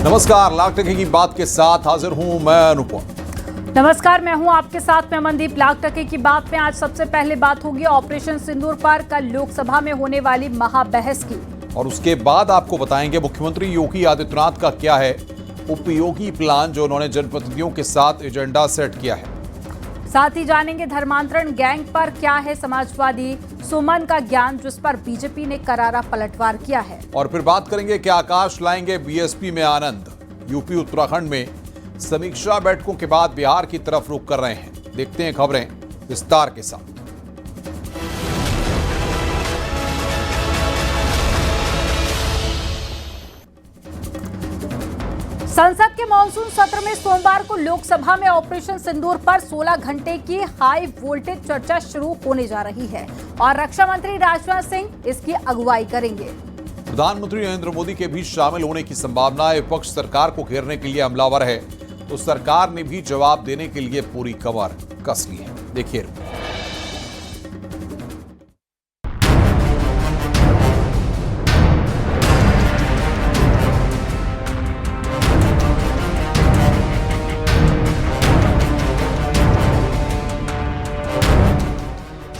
नमस्कार, लाख टके की बात के साथ हाजिर हूं मैं अनुपम। नमस्कार, मैं हूं आपके साथ में मनदीप। लाख टके की बात में आज सबसे पहले बात होगी ऑपरेशन सिंदूर पर कल लोकसभा में होने वाली महाबहस की, और उसके बाद आपको बताएंगे मुख्यमंत्री योगी आदित्यनाथ का क्या है उपयोगी प्लान जो उन्होंने जनप्रतिनिधियों के साथ एजेंडा सेट किया है। साथ ही जानेंगे धर्मांतरण गैंग पर क्या है समाजवादी सुमन का ज्ञान, जिस पर बीजेपी ने करारा पलटवार किया है। और फिर बात करेंगे कि आकाश लाएंगे बीएसपी में आनंद। यूपी उत्तराखंड में समीक्षा बैठकों के बाद बिहार की तरफ रुख कर रहे हैं। देखते हैं खबरें विस्तार के साथ। संसद के मानसून सत्र में सोमवार को लोकसभा में ऑपरेशन सिंदूर पर 16 घंटे की हाई वोल्टेज चर्चा शुरू होने जा रही है और रक्षा मंत्री राजनाथ सिंह इसकी अगुवाई करेंगे। प्रधानमंत्री नरेंद्र मोदी के भी शामिल होने की संभावना है। विपक्ष सरकार को घेरने के लिए हमलावर है, तो सरकार ने भी जवाब देने के लिए पूरी कमर कस ली है। देखिए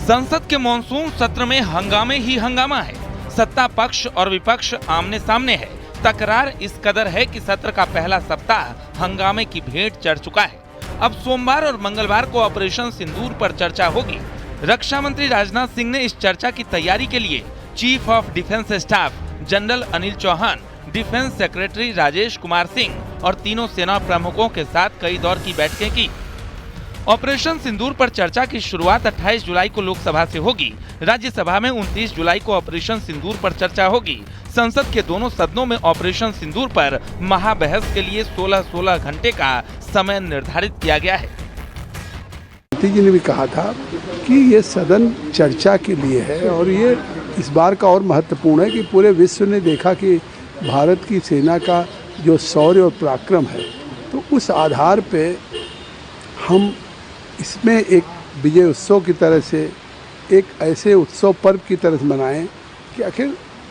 संसद के मॉनसून सत्र में हंगामे ही हंगामा है। सत्ता पक्ष और विपक्ष आमने सामने है। तकरार इस कदर है कि सत्र का पहला सप्ताह हंगामे की भेंट चढ़ चुका है। अब सोमवार और मंगलवार को ऑपरेशन सिंदूर पर चर्चा होगी। रक्षा मंत्री राजनाथ सिंह ने इस चर्चा की तैयारी के लिए chief of defence staff general Anil Chauhan, defence secretary Rajesh Kumar Singh और तीनों सेना प्रमुखों के साथ कई दौर की बैठकें की। ऑपरेशन सिंदूर पर चर्चा की शुरुआत 28 जुलाई को लोकसभा से होगी। राज्यसभा में 29 जुलाई को ऑपरेशन सिंदूर पर चर्चा होगी। संसद के दोनों सदनों में ऑपरेशन सिंदूर पर महाबहस के लिए 16-16 घंटे का समय निर्धारित किया गया है। मोदी जी ने भी कहा था कि ये सदन चर्चा के लिए है और ये इस बार का और महत्वपूर्ण है कि पूरे विश्व ने देखा कि भारत की सेना का जो शौर्य और पराक्रम है, तो उस आधार पे हम इसमें एक विजय उत्सव की तरह से, एक ऐसे उत्सव पर्व की तरह मनाएं कि आखिर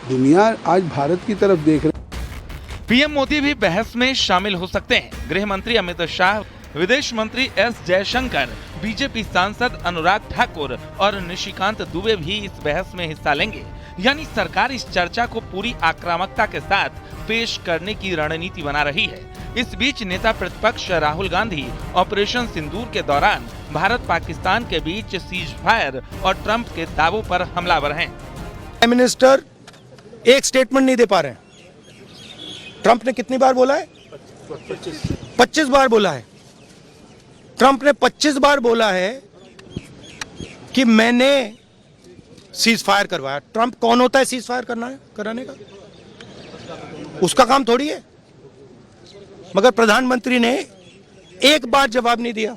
दुनिया आज भारत की तरफ देख रही है। पीएम मोदी भी बहस में शामिल हो सकते हैं। गृह मंत्री अमित शाह, विदेश मंत्री एस जयशंकर, बीजेपी सांसद अनुराग ठाकुर और निशिकांत दुबे भी इस बहस में हिस्सा लेंगे। यानी सरकार इस चर्चा को पूरी आक्रामकता के साथ पेश करने की रणनीति बना रही है। इस बीच नेता प्रतिपक्ष राहुल गांधी ऑपरेशन सिंदूर के दौरान भारत पाकिस्तान के बीच सीज फायर और ट्रंप के दावों पर हमलावर हैं। प्राइम मिनिस्टर एक स्टेटमेंट नहीं दे पा रहे हैं। ट्रंप ने कितनी बार बोला है? 25 बार बोला है। ट्रंप ने 25 बार बोला है कि मैंने सीज फायर करवाया। ट्रंप कौन होता है सीज फायर कराने का? उसका काम थोड़ी है। मगर प्रधानमंत्री ने एक बार जवाब नहीं दिया।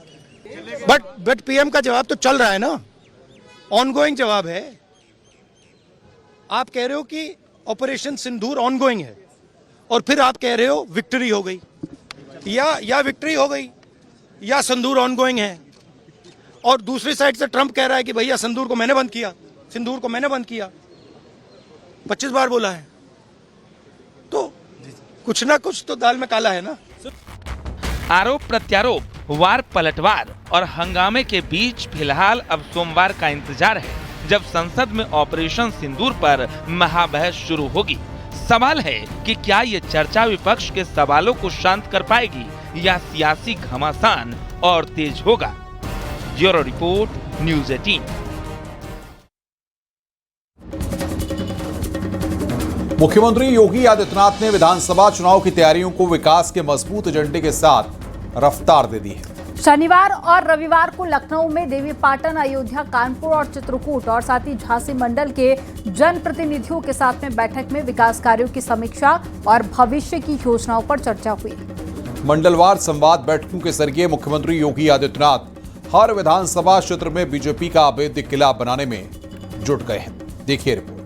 बट पीएम का जवाब तो चल रहा है ना, ऑनगोइंग जवाब है। आप कह रहे हो कि ऑपरेशन सिंदूर ऑनगोइंग है और फिर आप कह रहे हो विक्ट्री हो गई, या विक्ट्री हो गई या सिंदूर ऑनगोइंग है। और दूसरी साइड से ट्रंप कह रहा है कि भैया सिंदूर को मैंने बंद किया। 25 बार बोला है, तो कुछ ना कुछ तो दाल में काला है ना। आरोप प्रत्यारोप, वार पलटवार और हंगामे के बीच फिलहाल अब सोमवार का इंतजार है, जब संसद में ऑपरेशन सिंदूर पर महाबहस शुरू होगी। सवाल है कि क्या ये चर्चा विपक्ष के सवालों को शांत कर पाएगी या सियासी घमासान और तेज होगा। Bureau report, news 18। मुख्यमंत्री योगी आदित्यनाथ ने विधानसभा चुनाव की तैयारियों को विकास के मजबूत एजेंडे के साथ रफ्तार दे दी है। शनिवार और रविवार को लखनऊ में देवीपाटन, अयोध्या, कानपुर और चित्रकूट और साथ ही झांसी मंडल के जनप्रतिनिधियों के साथ में बैठक में विकास कार्यों की समीक्षा और भविष्य की योजनाओं पर चर्चा हुई। मंडलवार संवाद बैठकों के जरिए मुख्यमंत्री योगी आदित्यनाथ हर विधानसभा क्षेत्र में बीजेपी का अभेद्य किला बनाने में जुट गए हैं। देखिए रिपोर्ट।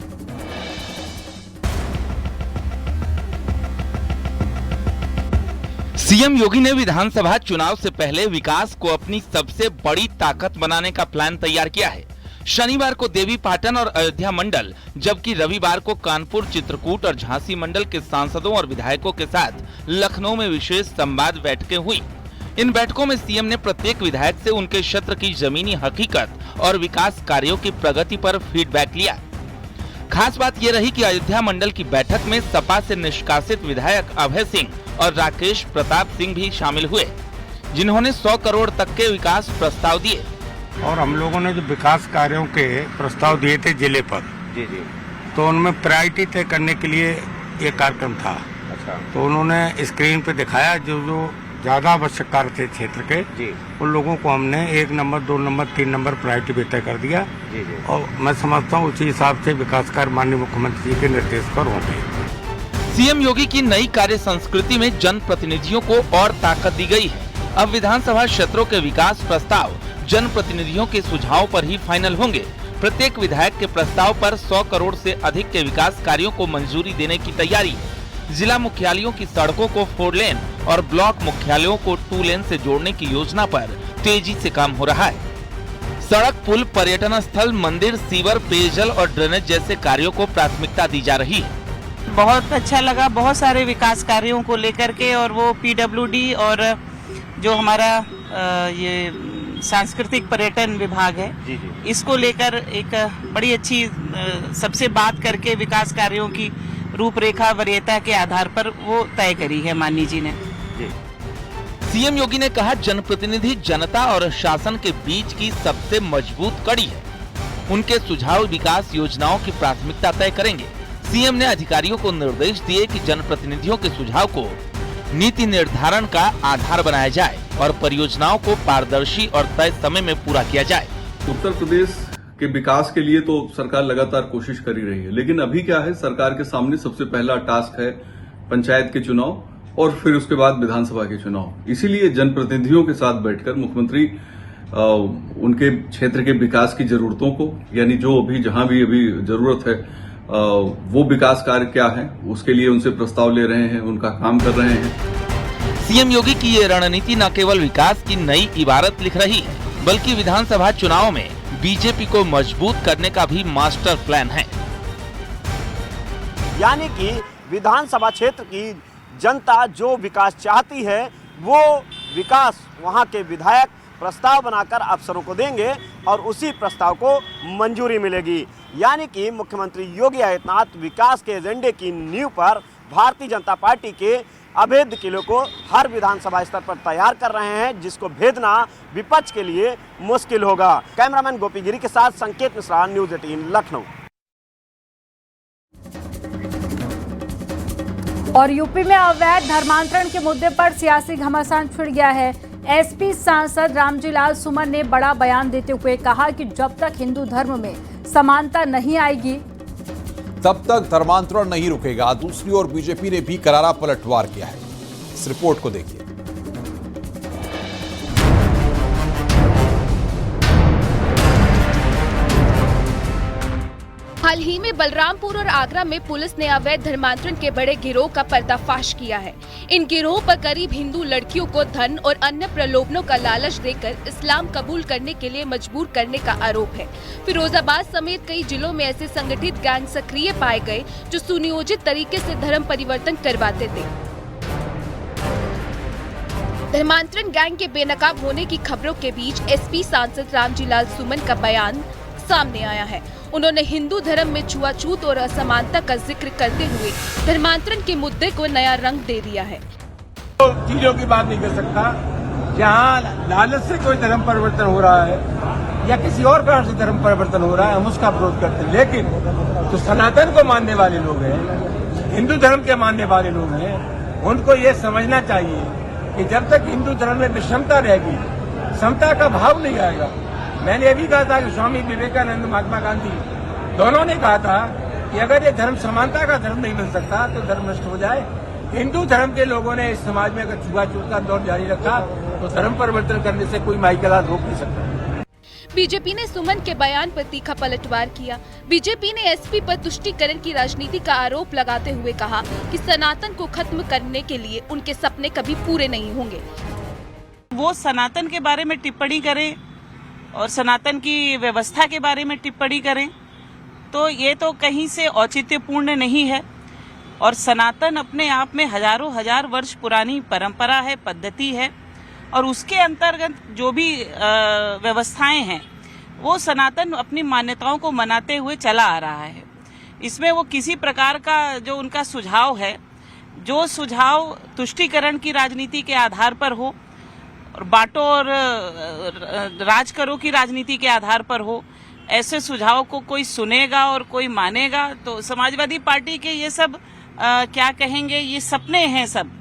सीएम योगी ने विधानसभा चुनाव से पहले विकास को अपनी सबसे बड़ी ताकत बनाने का प्लान तैयार किया है। शनिवार को देवी पाटन और अयोध्या मंडल, जबकि रविवार को कानपुर, चित्रकूट और झांसी मंडल के सांसदों और विधायकों के साथ लखनऊ में विशेष संवाद बैठकें हुई। इन बैठकों में सीएम ने प्रत्येक विधायक से उनके क्षेत्र की जमीनी हकीकत और विकास कार्यों की प्रगति पर फीडबैक लिया। खास बात ये रही कि अयोध्या मंडल की बैठक में सपा से निष्कासित विधायक अभय सिंह और राकेश प्रताप सिंह भी शामिल हुए, जिन्होंने 100 करोड़ तक के विकास प्रस्ताव दिए। और हम लोगों ने जो विकास कार्यों के प्रस्ताव दिए थे जिले पर, तो उनमें प्रायोरिटी तय करने के लिए ये कार्यक्रम था। अच्छा। तो उन्होंने स्क्रीन पे दिखाया जो ज्यादा आवश्यक कार्य थे क्षेत्र के, उन लोगों को हमने 1 नंबर, 2 नंबर, 3 नंबर प्रायोरिटी पे तय कर दिया। और मैं समझता हूँ उसी हिसाब से विकास कार्य माननीय मुख्यमंत्री जी के निर्देश पर होंगे। सीएम योगी की नई कार्य संस्कृति में जनप्रतिनिधियों को और ताकत दी गई है। अब विधानसभा क्षेत्रों के विकास प्रस्ताव जनप्रतिनिधियों के सुझाव पर ही फाइनल होंगे। प्रत्येक विधायक के प्रस्ताव पर 100 करोड़ से अधिक के विकास कार्यों को मंजूरी देने की तैयारी है। जिला मुख्यालयों की सड़कों को 4 लेन और ब्लॉक मुख्यालयों को 2 लेन से जोड़ने की योजना पर तेजी से काम हो रहा है। सड़क, पुल, पर्यटन स्थल, मंदिर, सीवर, पेयजल और ड्रेनेज जैसे कार्यों को प्राथमिकता दी जा रही है। बहुत अच्छा लगा, बहुत सारे विकास कार्यों को लेकर के, और वो PWD और जो हमारा ये सांस्कृतिक पर्यटन विभाग है, इसको लेकर एक बड़ी अच्छी सबसे बात करके विकास कार्यों की रूपरेखा वरीयता के आधार पर वो तय करी है माननीय जी ने। सीएम योगी ने कहा, जनप्रतिनिधि जनता और शासन के बीच की सबसे मजबूत कड़ी है। उनके सुझाव विकास योजनाओं की प्राथमिकता तय करेंगे। सीएम ने अधिकारियों को निर्देश दिए कि जनप्रतिनिधियों के सुझाव को नीति निर्धारण का आधार बनाया जाए और परियोजनाओं को पारदर्शी और तय समय में पूरा किया जाए। उत्तर प्रदेश के विकास के लिए तो सरकार लगातार कोशिश कर ही रही है, लेकिन अभी क्या है, सरकार के सामने सबसे पहला टास्क है पंचायत के चुनाव और फिर उसके बाद विधानसभा के चुनाव। इसीलिए जनप्रतिनिधियों के साथ बैठकर मुख्यमंत्री उनके क्षेत्र के विकास की जरूरतों को, यानी जो अभी जहां भी अभी जरूरत है वो विकास कार्य क्या है, उसके लिए उनसे प्रस्ताव ले रहे हैं, उनका काम कर रहे हैं। सीएम योगी की ये रणनीति न केवल विकास की नई इबारत लिख रही है, बल्कि विधानसभा चुनाव में बीजेपी को मजबूत करने का भी मास्टर प्लान है। यानी कि विधानसभा क्षेत्र की जनता जो विकास चाहती है वो विकास वहां के विधायक प्रस्ताव बनाकर अफसरों को देंगे और उसी प्रस्ताव को मंजूरी मिलेगी। यानी कि मुख्यमंत्री योगी आदित्यनाथ विकास के एजेंडे की नींव पर भारतीय जनता पार्टी के अभेद्य किले को हर विधानसभा स्तर पर तैयार कर रहे हैं, जिसको भेदना विपक्ष के लिए मुश्किल होगा। कैमरामैन गोपी गिरी के साथ संकेत मिश्रा, न्यूज़ 18 लखनऊ। और यूपी में अवैध धर्मांतरण के मुद्दे पर सियासी घमासान छिड़ गया है। एसपी सांसद रामजी लाल सुमन ने बड़ा बयान देते हुए कहा कि जब तक हिंदू धर्म में समानता नहीं आएगी तब तक धर्मांतरण नहीं रुकेगा। दूसरी ओर बीजेपी ने भी करारा पलटवार किया है। इस रिपोर्ट को देखिए। हाल ही में बलरामपुर और आगरा में पुलिस ने अवैध धर्मांतरण के बड़े गिरोह का पर्दाफाश किया है। इन गिरोह पर करीब हिंदू लड़कियों को धन और अन्य प्रलोभनों का लालच देकर इस्लाम कबूल करने के लिए मजबूर करने का आरोप है। फिरोजाबाद समेत कई जिलों में ऐसे संगठित गैंग सक्रिय पाए गए जो सुनियोजित तरीके से धर्म परिवर्तन करवाते थे। धर्मांतरण गैंग के बेनकाब होने की खबरों के बीच एसपी सांसद रामजी लाल सुमन का बयान सामने आया है। उन्होंने हिंदू धर्म में छुआछूत और असमानता का जिक्र करते हुए धर्मांतरण के मुद्दे को नया रंग दे दिया है। तो चीजों की बात नहीं कर सकता, जहाँ लालच से कोई धर्म परिवर्तन हो रहा है या किसी और कारण से धर्म परिवर्तन हो रहा है, हम उसका विरोध करते हैं। लेकिन जो सनातन को मानने वाले लोग हैं, हिंदू धर्म के मानने वाले लोग हैं, उनको ये समझना चाहिए कि जब तक हिंदू धर्म में विषमता रहेगी, समता का भाव नहीं आएगा। मैंने ये भी कहा था कि स्वामी विवेकानंद, महात्मा गांधी दोनों ने कहा था कि अगर ये धर्म समानता का धर्म नहीं बन सकता तो धर्म नष्ट हो जाए। हिंदू धर्म के लोगों ने इस समाज में अगर छुआछूत का दौर जारी रखा तो धर्म परिवर्तन करने से कोई माई का लाल रोक नहीं सकता। बीजेपी ने सुमन के बयान पर तीखा पलटवार किया। बीजेपी ने एसपी पर तुष्टीकरण की राजनीति का आरोप लगाते हुए कहा कि सनातन को खत्म करने के लिए उनके सपने कभी पूरे नहीं होंगे। वो सनातन के बारे में टिप्पणी करें और सनातन की व्यवस्था के बारे में टिप्पणी करें, तो ये तो कहीं से औचित्यपूर्ण नहीं है। और सनातन अपने आप में हजारों हजार वर्ष पुरानी परंपरा है, पद्धति है, और उसके अंतर्गत जो भी व्यवस्थाएं हैं वो सनातन अपनी मान्यताओं को मनाते हुए चला आ रहा है। इसमें वो किसी प्रकार का जो उनका सुझाव है, जो सुझाव तुष्टीकरण की राजनीति के आधार पर हो और बांटो और राज करो की राजनीति के आधार पर हो, ऐसे सुझाव को कोई सुनेगा और कोई मानेगा? तो समाजवादी पार्टी के ये सब क्या कहेंगे, ये सपने हैं सब।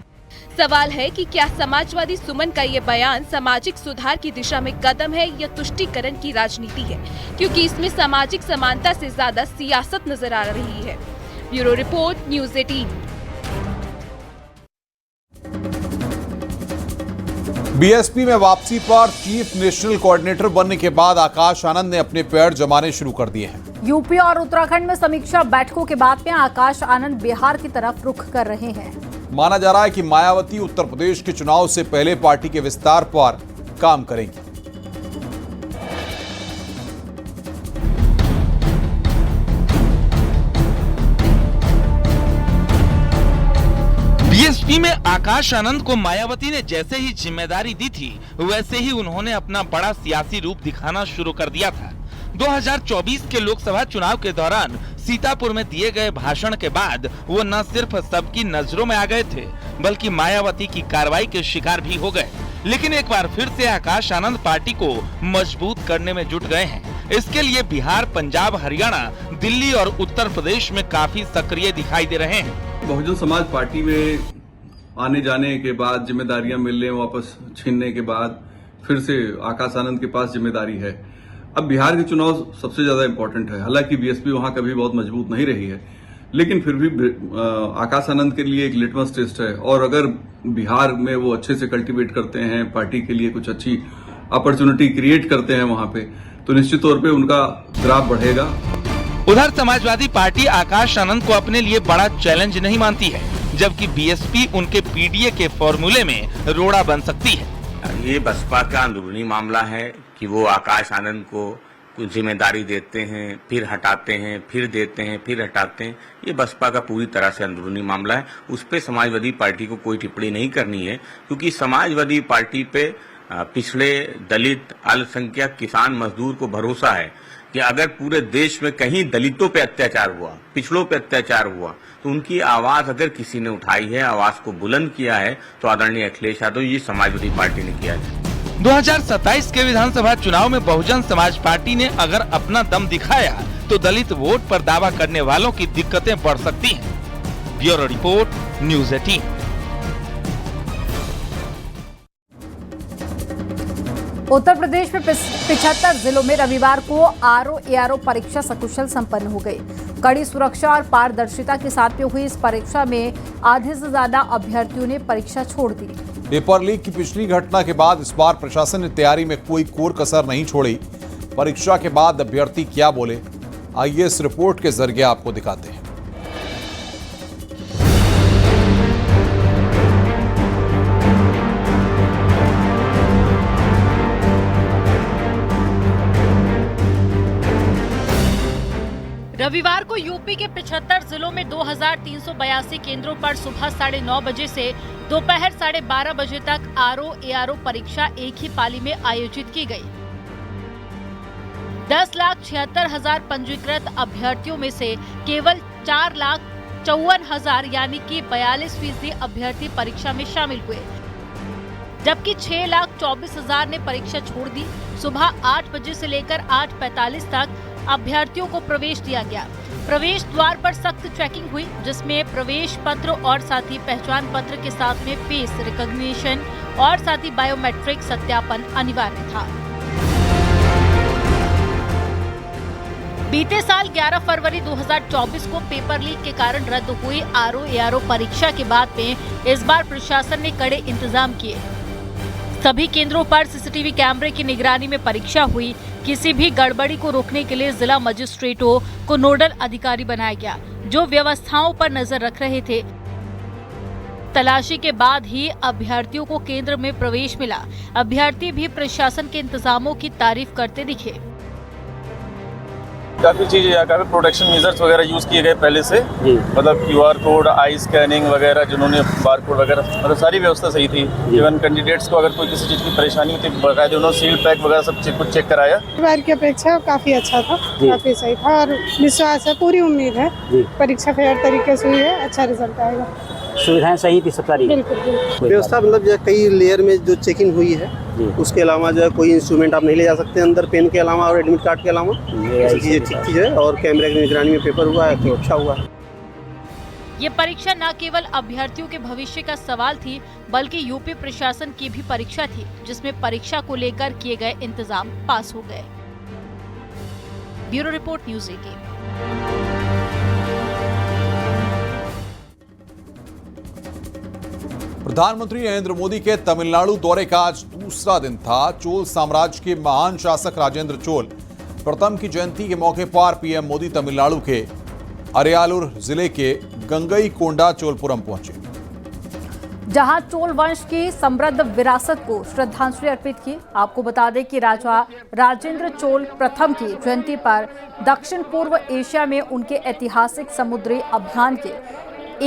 सवाल है कि क्या समाजवादी सुमन का ये बयान सामाजिक सुधार की दिशा में कदम है या तुष्टीकरण की राजनीति है, क्योंकि इसमें सामाजिक समानता से ज्यादा सियासत नजर आ रही है। Bureau report, news 18। बीएसपी में वापसी पर चीफ नेशनल कोऑर्डिनेटर बनने के बाद आकाश आनंद ने अपने पैर जमाने शुरू कर दिए हैं। यूपी और उत्तराखंड में समीक्षा बैठकों के बाद में आकाश आनंद बिहार की तरफ रुख कर रहे हैं। माना जा रहा है कि मायावती उत्तर प्रदेश के चुनाव से पहले पार्टी के विस्तार पर काम करेंगी। बीएसपी में आकाश आनंद को मायावती ने जैसे ही जिम्मेदारी दी थी, वैसे ही उन्होंने अपना बड़ा सियासी रूप दिखाना शुरू कर दिया था। 2024 के लोकसभा चुनाव के दौरान सीतापुर में दिए गए भाषण के बाद वो न सिर्फ सबकी नजरों में आ गए थे, बल्कि मायावती की कार्रवाई के शिकार भी हो गए। लेकिन एक बार फिर से आकाश आनंद पार्टी को मजबूत करने में जुट गए हैं। इसके लिए बिहार, पंजाब, हरियाणा, दिल्ली और उत्तर प्रदेश में काफी सक्रिय दिखाई दे रहे हैं। बहुजन समाज पार्टी में आने जाने के बाद, जिम्मेदारियां मिलने वापस छीनने के बाद फिर से आकाश आनंद के पास जिम्मेदारी है। अब बिहार के चुनाव सबसे ज्यादा इंपॉर्टेंट है। हालांकि बीएसपी वहां कभी बहुत मजबूत नहीं रही है, लेकिन फिर भी आकाश आनंद के लिए एक लिटमस टेस्ट है। और अगर बिहार में वो अच्छे से कल्टीवेट करते हैं, पार्टी के लिए कुछ अच्छी अपॉर्चुनिटी क्रिएट करते हैं वहां पे, तो निश्चित तौर पे उनका ग्राफ बढ़ेगा। उधर समाजवादी पार्टी आकाश आनंद को अपने लिए बड़ा चैलेंज नहीं मानती है, जबकि बीएसपी उनके पीडीए के फॉर्मूले में रोड़ा बन सकती है। ये बसपा का अंदरूनी मामला है कि वो आकाश आनंद को कुछ जिम्मेदारी देते हैं, फिर हटाते हैं, फिर देते हैं, फिर हटाते हैं। ये बसपा का पूरी तरह से अंदरूनी मामला है। उस पे समाजवादी पार्टी को कोई टिप्पणी नहीं करनी है, क्योंकि समाजवादी पार्टी पे पिछड़े, दलित, अल्पसंख्यक, किसान, मजदूर को भरोसा है कि अगर पूरे देश में कहीं दलितों पे अत्याचार हुआ, पिछड़ों पे अत्याचार हुआ, तो उनकी आवाज अगर किसी ने उठाई है, आवाज को बुलंद किया है, तो आदरणीय अखिलेश यादव, ये समाजवादी पार्टी ने किया है। 2027 के विधानसभा चुनाव में बहुजन समाज पार्टी ने अगर अपना दम दिखाया, तो दलित वोट पर दावा करने वालों की दिक्कतें बढ़ सकती हैं। Bureau report, news 18। Uttar Pradesh में 75 जिलों में रविवार को आरओ-एआरओ परीक्षा सकुशल संपन्न हो गई। कड़ी सुरक्षा और पारदर्शिता के साथ में हुई इस परीक्षा में आधे से ज्यादा अभ्यर्थियों ने परीक्षा छोड़ दी। पेपर लीक की पिछली घटना के बाद इस बार प्रशासन ने तैयारी में कोई कोर कसर नहीं छोड़ी। परीक्षा के बाद अभ्यर्थी क्या बोले, आइए इस रिपोर्ट के जरिए आपको दिखाते हैं। रविवार को यूपी के 75 जिलों में 2382 केंद्रों पर सुबह 9:30 बजे से दोपहर 12:30 बजे तक आरओ-एआरओ परीक्षा एक ही पाली में आयोजित की गई। 10,76,000 पंजीकृत अभ्यर्थियों में से केवल 4,54,000 यानी कि 42% अभ्यर्थी परीक्षा में शामिल हुए, जबकि 6,24,000 ने परीक्षा छोड़ दी। सुबह 8 बजे से लेकर 8:45 तक अभ्यर्थियों को प्रवेश दिया गया। प्रवेश द्वार पर सख्त चेकिंग हुई, जिसमें प्रवेश पत्र और साथ ही पहचान पत्र के साथ में फेस रिकॉग्निशन और साथ ही बायोमेट्रिक सत्यापन अनिवार्य था। बीते साल 11 फरवरी 2024 को पेपर लीक के कारण रद्द हुई आरओ-एआरओ परीक्षा के बाद में इस बार प्रशासन ने कड़े इंतजाम किए। सभी केंद्रों पर सीसीटीवी कैमरे की निगरानी में परीक्षा हुई। किसी भी गड़बड़ी को रोकने के लिए जिला मजिस्ट्रेटों को नोडल अधिकारी बनाया गया, जो व्यवस्थाओं पर नजर रख रहे थे। तलाशी के बाद ही अभ्यर्थियों को केंद्र में प्रवेश मिला। अभ्यर्थी भी प्रशासन के इंतजामों की तारीफ करते दिखे। काफ़ी चीज़ें या काफ़ी प्रोटेक्शन मेजर्स वगैरह यूज़ किए गए पहले से, मतलब QR कोड, आई स्कैनिंग वगैरह, जिन्होंने बार कोड वगैरह, मतलब सारी व्यवस्था सही थी। इवन कैंडिडेट्स को अगर कोई किसी चीज़ की परेशानी होती है, बाकायदे उन्होंने सील पैक वगैरह सब कुछ चेक कराया। बार की अपेक्षा काफ़ी अच्छा था, काफ़ी सही था और विश्वास है, पूरी उम्मीद है परीक्षा फेयर तरीके से हुई है, अच्छा रिजल्ट आएगा। सुविधाएं सही थी सब सारी? बिल्कुल। व्यवस्था मतलब जो कई लेयर में जो चेकिंग हुई है, उसके अलावा जो है कोई इंस्ट्रूमेंट आप नहीं ले जा सकते अंदर, पेन के अलावा और एडमिट कार्ड के अलावा, चीज़ें ठीक चीज़ है। और कैमरे की निगरानी में पेपर हुआ है तो अच्छा हुआ। ये परीक्षा न केवल अभ्यर्थियों के भविष्य का सवाल थी, बल्कि यूपी प्रशासन की भी परीक्षा थी, जिसमें परीक्षा को लेकर किए गए इंतजाम पास हो गए। Bureau report, news 18। प्रधानमंत्री नरेंद्र मोदी के तमिलनाडु दौरे का आज दूसरा दिन था। चोल साम्राज्य के महान शासक राजेंद्र चोल प्रथम की जयंती के मौके पर पीएम मोदी तमिलनाडु के अरियालूर जिले के गंगई कोंडा चोलपुरम पहुंचे, जहां चोल वंश की समृद्ध विरासत को श्रद्धांजलि अर्पित की। आपको बता दें कि राजा राजेंद्र चोल प्रथम की जयंती पर दक्षिण पूर्व एशिया में उनके ऐतिहासिक समुद्री अभियान के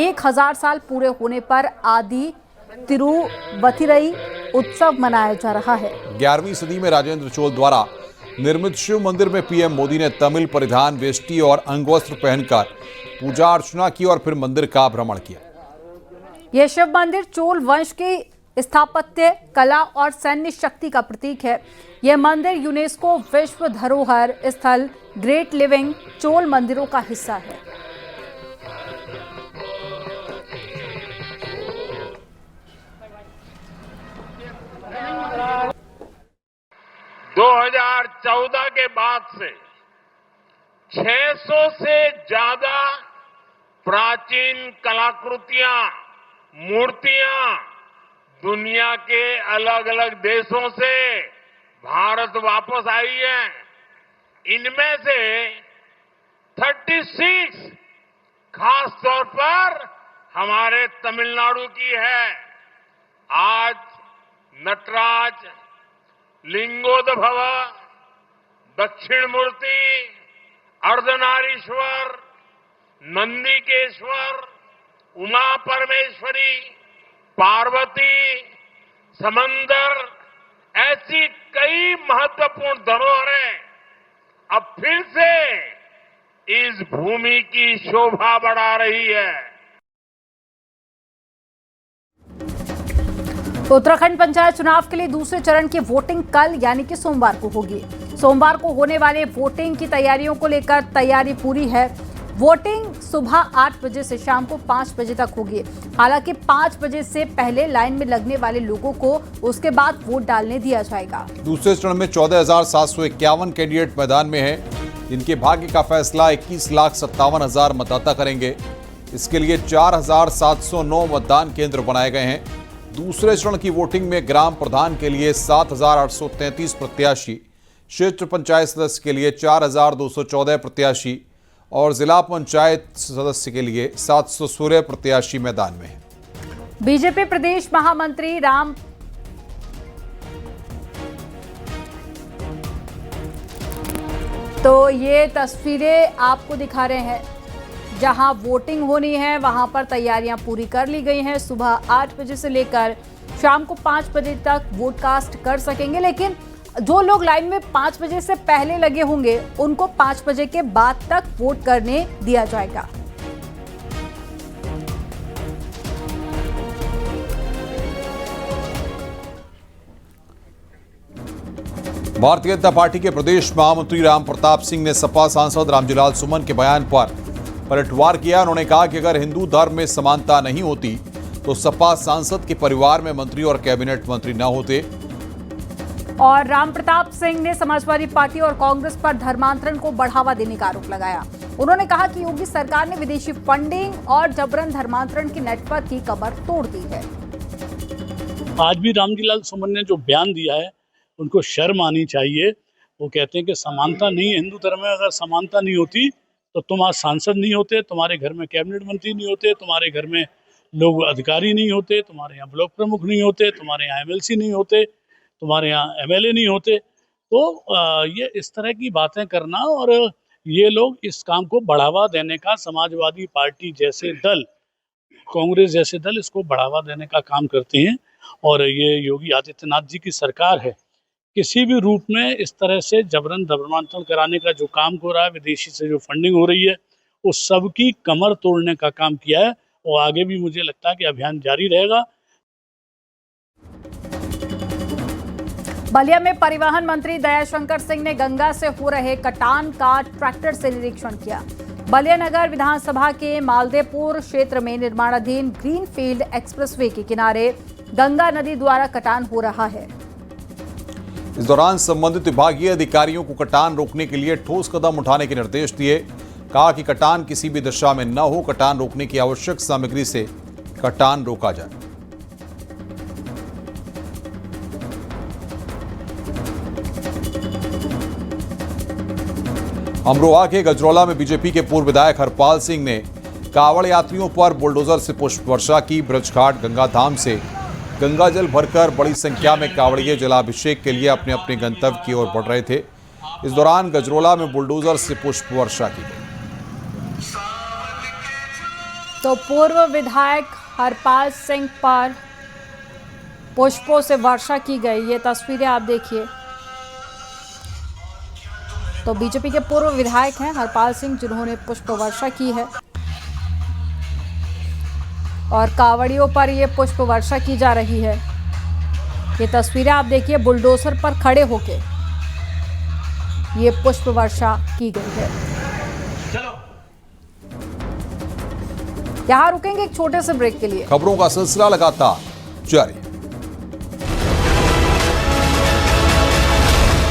1000 साल पूरे होने पर आदि तिरुवथिरई उत्सव मनाया जा रहा है। 11वीं सदी में राजेंद्र चोल द्वारा निर्मित शिव मंदिर में पीएम मोदी ने तमिल परिधान, वेष्टी और अंगवस्त्र पहनकर पूजा अर्चना की और फिर मंदिर का भ्रमण किया। यह शिव मंदिर चोल वंश की स्थापत्य कला और सैन्य शक्ति का प्रतीक है। यह मंदिर यूनेस्को विश्व धरोहर स्थल ग्रेट लिविंग चोल मंदिरों का हिस्सा है। दो 2014 के बाद से 600 से ज्यादा प्राचीन कलाकृतियां, मूर्तियां दुनिया के अलग अलग देशों से भारत वापस आई हैं। इनमें से 36 खास तौर पर हमारे तमिलनाडु की है। आज नटराज, लिंगोद्भव, दक्षिण मूर्ति, अर्धनारीश्वर, नंदिकेश्वर, उमा परमेश्वरी, पार्वती, समंदर, ऐसी कई महत्वपूर्ण धरोहरें अब फिर से इस भूमि की शोभा बढ़ा रही है। उत्तराखंड पंचायत चुनाव के लिए दूसरे चरण की वोटिंग कल यानी कि सोमवार को होगी। सोमवार को होने वाले वोटिंग की तैयारियों को लेकर तैयारी पूरी है। वोटिंग सुबह 8 बजे से शाम को 5 बजे तक होगी। हालांकि 5 बजे से पहले लाइन में लगने वाले लोगों को उसके बाद वोट डालने दिया जाएगा। दूसरे चरण में 14,751 कैंडिडेट मैदान में हैं। इनके भाग्य का फैसला 21,57,000 मतदाता करेंगे। इसके लिए 4,709 मतदान केंद्र बनाए गए हैं। दूसरे चरण की वोटिंग में ग्राम प्रधान के लिए 7,833 प्रत्याशी, क्षेत्र पंचायत सदस्य के लिए 4,214 प्रत्याशी और जिला पंचायत सदस्य के लिए 716 प्रत्याशी मैदान में हैं। बीजेपी प्रदेश महामंत्री राम तो ये तस्वीरें आपको दिखा रहे हैं, जहां वोटिंग होनी है वहां पर तैयारियां पूरी कर ली गई हैं। सुबह 8 बजे से लेकर शाम को 5 बजे तक वोट कास्ट कर सकेंगे, लेकिन जो लोग लाइन में 5 बजे से पहले लगे होंगे उनको 5 बजे के बाद तक वोट करने दिया जाएगा। भारतीय जनता पार्टी के प्रदेश महामंत्री राम प्रताप सिंह ने सपा सांसद रामजीलाल सुमन के बयान पर पलटवार किया। उन्होंने कहा कि अगर हिंदू धर्म में समानता नहीं होती तो सपा सांसद के परिवार में मंत्री और कैबिनेट मंत्री न होते। और राम प्रताप सिंह ने समाजवादी पार्टी और कांग्रेस पर धर्मांतरण को बढ़ावा देने का आरोप लगाया। उन्होंने कहा कि योगी सरकार ने विदेशी फंडिंग और जबरन धर्मांतरण के नेटवर्क की कमर तोड़ दी है। आज भी रामजीलाल सुमन ने जो बयान दिया है उनको शर्म आनी चाहिए। वो कहते हैं कि समानता नहीं है हिंदू धर्म में। अगर समानता नहीं होती तो तुम आज सांसद नहीं होते, तुम्हारे घर में कैबिनेट मंत्री नहीं होते, तुम्हारे घर में लोग अधिकारी नहीं होते, तुम्हारे यहाँ ब्लॉक प्रमुख नहीं होते, तुम्हारे यहाँ एमएलसी नहीं होते, तुम्हारे यहाँ एमएलए नहीं होते। तो ये इस तरह की बातें करना, और ये लोग इस काम को बढ़ावा देने का, समाजवादी पार्टी जैसे दल, कांग्रेस जैसे दल इसको बढ़ावा देने का काम करते हैं। और ये योगी आदित्यनाथ जी की सरकार है, किसी भी रूप में इस तरह से जबरन धर्मांतरण कराने का जो काम हो रहा है, विदेशी से जो फंडिंग हो रही है, उस सब की कमर तोड़ने का काम किया है। और आगे भी मुझे लगता है कि अभियान जारी रहेगा। बलिया में परिवहन मंत्री दयाशंकर सिंह ने गंगा से हो रहे कटान का ट्रैक्टर से निरीक्षण किया। बलिया नगर विधानसभा के मालदेपुर क्षेत्र में निर्माणाधीन ग्रीनफील्ड एक्सप्रेसवे के किनारे गंगा नदी द्वारा कटान हो रहा है। इस दौरान संबंधित विभागीय अधिकारियों को कटान रोकने के लिए ठोस कदम उठाने के निर्देश दिए। कहा कि कटान किसी भी दशा में न हो, कटान रोकने की आवश्यक सामग्री से कटान रोका जाए। अमरोहा के गजरौला में बीजेपी के पूर्व विधायक हरपाल सिंह ने कावड़ यात्रियों पर बुलडोजर से पुष्प वर्षा की। ब्रजघाट गंगाधाम से गंगा जल भरकर बड़ी संख्या में कावड़िए जलाभिषेक के लिए अपने अपने गंतव्य की ओर बढ़ रहे थे। इस दौरान गजरौला में बुलडोजर से पुष्प वर्षा की गई। तो पूर्व विधायक हरपाल सिंह पर पुष्पों से वर्षा की गई, ये तस्वीरें आप देखिए। तो बीजेपी के पूर्व विधायक हैं हरपाल सिंह, जिन्होंने पुष्प वर्षा की है और कावड़ियों पर ये पुष्प वर्षा की जा रही है। ये तस्वीरें आप देखिए, बुलडोजर पर खड़े होके ये पुष्प वर्षा की गई है। यहां रुकेंगे एक छोटे से ब्रेक के लिए। खबरों का सिलसिला लगातार जारी।